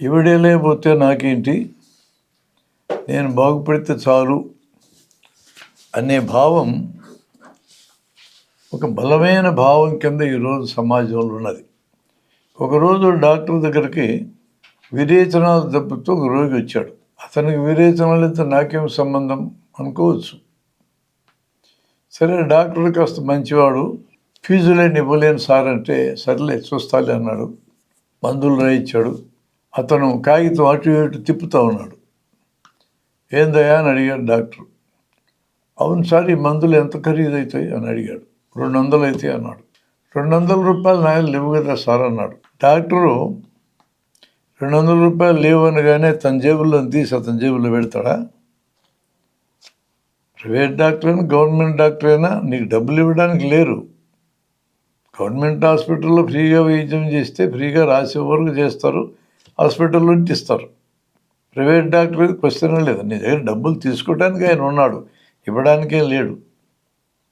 ఇవిడేలేకపోతే నాకేంటి, నేను బాగుపడితే చాలు అనే భావం ఒక బలమైన భావం కింద ఈరోజు సమాజంలో ఉన్నది. ఒకరోజు డాక్టర్ దగ్గరికి విరేచనాల దెబ్బతో ఒక రోగి వచ్చాడు. అతనికి విరేచనాలతో నాకేం సంబంధం అనుకోవచ్చు. సరే, డాక్టర్ కాస్త మంచివాడు, ఫీజులేని ఇవ్వలేను సార్ అంటే, సర్లే చూస్తాలే అన్నాడు. మందులు రాయించాడు. అతను కాగితం అటు ఇటు తిప్పుతూ ఉన్నాడు. ఏందయ్యా అని అడిగాడు డాక్టర్. అవును సార్, ఈ మందులు ఎంత ఖరీదు అవుతాయి అని అడిగాడు. 200 అయితే అన్నాడు. 200 రూపాయలు నా లేవు కదా సార్ అన్నాడు. డాక్టరు 200 రూపాయలు లేవు అనగానే తన జేబుల్లో తీసి అతని జేబుల్లో పెడతాడా? ప్రైవేట్ డాక్టర్ అయినా గవర్నమెంట్ డాక్టర్ అయినా నీకు డబ్బులు ఇవ్వడానికి లేరు. గవర్నమెంట్ హాస్పిటల్లో ఫ్రీగా వైద్యం చేస్తే ఫ్రీగా రాసే వరకు చేస్తారు, హాస్పిటల్లో ఇస్తారు. ప్రైవేట్ డాక్టర్ క్వశ్చన్ లేదు. నీ దగ్గర డబ్బులు తీసుకోవడానికి ఆయన ఉన్నాడు, ఇవ్వడానికే లేడు.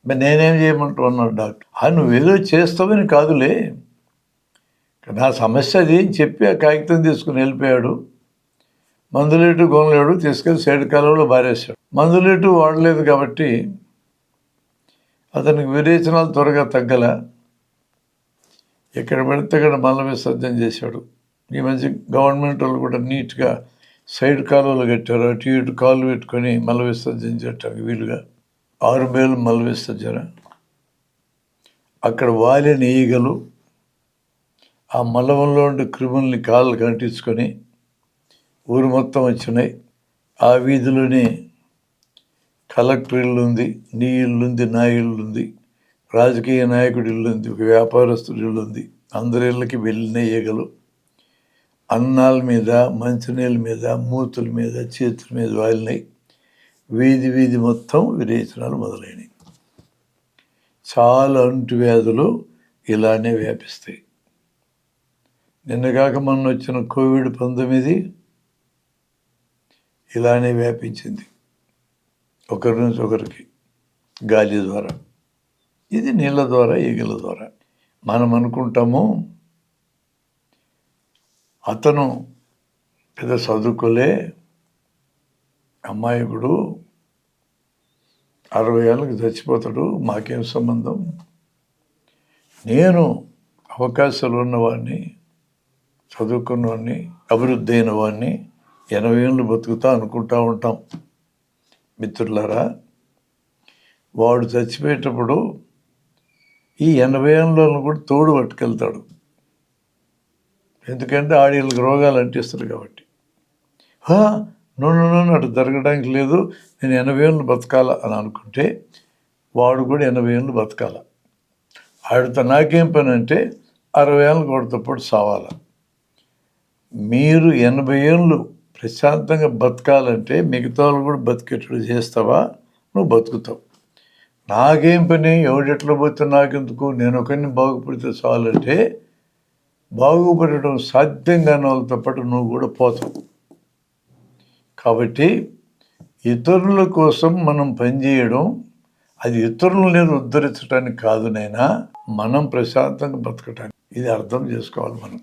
మరి నేనేం చేయమంటూ అన్నాడు డాక్టర్. నువ్వేదో చేస్తావని కాదులే, నా సమస్య అది అని చెప్పి ఆ కాగితం తీసుకుని వెళ్ళిపోయాడు. మందులేటు గొనలేడు, తీసుకెళ్ళి సైడ్ కాలంలో బారేశాడు. మందులేటు వాడలేదు కాబట్టి అతనికి విరేచనాలు త్వరగా తగ్గల. ఎక్కడ పడితే అక్కడ మల విసర్జన చేశాడు. ఈ మధ్య గవర్నమెంట్ వాళ్ళు కూడా నీట్గా సైడ్ కాలువలు కట్టారు. అటు ఇటు కాలు పెట్టుకొని మల విసర్జన చేయటానికి వీలుగా 6 మైళ్ళు మల విసర్జన. అక్కడ వాలిన ఈగలు ఆ మలంలో ఉండే క్రిముల్ని కాళ్ళు కంటించుకొని ఊరు మొత్తం వచ్చినాయి. ఆ వీధిలోనే కలెక్టర్ ఇల్లు ఉంది, నీ ఇల్లు ఉంది, నా ఇల్లు ఉంది, రాజకీయ నాయకుడి ఇల్లు ఉంది, ఒక వ్యాపారస్తుడి ఇల్లు ఉంది. అందరి ఇళ్ళకి వెళ్ళిన ఈగలు అన్నాల మీద, మంచినీళ్ళ మీద, మూతుల మీద, చేతుల మీద వాలినాయి. వీధి వీధి మొత్తం విరేచనాలు మొదలైనవి. చాలా అంటువ్యాధులు ఇలానే వ్యాపిస్తాయి. నిన్నగాక మొన్న వచ్చిన కోవిడ్-19 ఇలానే వ్యాపించింది, ఒకరి నుంచి ఒకరికి గాలి ద్వారా. ఇది నీళ్ళ ద్వారా, ఈగల ద్వారా. మనం అనుకుంటాము అతను పెద్ద చదువుకోలే, అమాయకుడు, 60 ఏళ్ళకి చచ్చిపోతాడు, మాకేం సంబంధం. నేను అవకాశాలు ఉన్నవాడిని, చదువుకున్నవాడిని, అభివృద్ధి అయిన వాడిని, 80 ఏళ్ళు బతుకుతా అనుకుంటూ ఉంటాం. మిత్రులారా, వాడు చచ్చిపోయేటప్పుడు ఈ 80 ఏళ్ళను కూడా తోడు పట్టుకెళ్తాడు. ఎందుకంటే ఆడీళ్ళకి రోగాలు అంటిస్తారు కాబట్టి. నన్ను అటు జరగడానికి లేదు, నేను 80 ఏళ్ళు బతకాల అని అనుకుంటే వాడు కూడా 80 ఏళ్ళు బతకాల. ఆడితో నాకేం పని అంటే 60 ఏళ్ళు కొడతప్పుడు సావాల. మీరు 80 ఏళ్ళు ప్రశాంతంగా బతకాలంటే మిగతా వాళ్ళు కూడా బతికేటట్టు చేస్తావా? నువ్వు బతుకుతావు. నాకేం పని, ఎవడెట్లా పోతే నాకెందుకు, నేను ఒకరిని బాగుపడితే చాలంటే బాగుపడటం సాధ్యం కాని వాళ్ళతో పాటు నువ్వు కూడా పోతావు. కాబట్టి ఇతరుల కోసం మనం పనిచేయడం, అది ఇతరులని ఉద్ధరించడానికి కాదు నైనా, మనం ప్రశాంతంగా బతకటానికి. ఇది అర్థం చేసుకోవాలి మనం.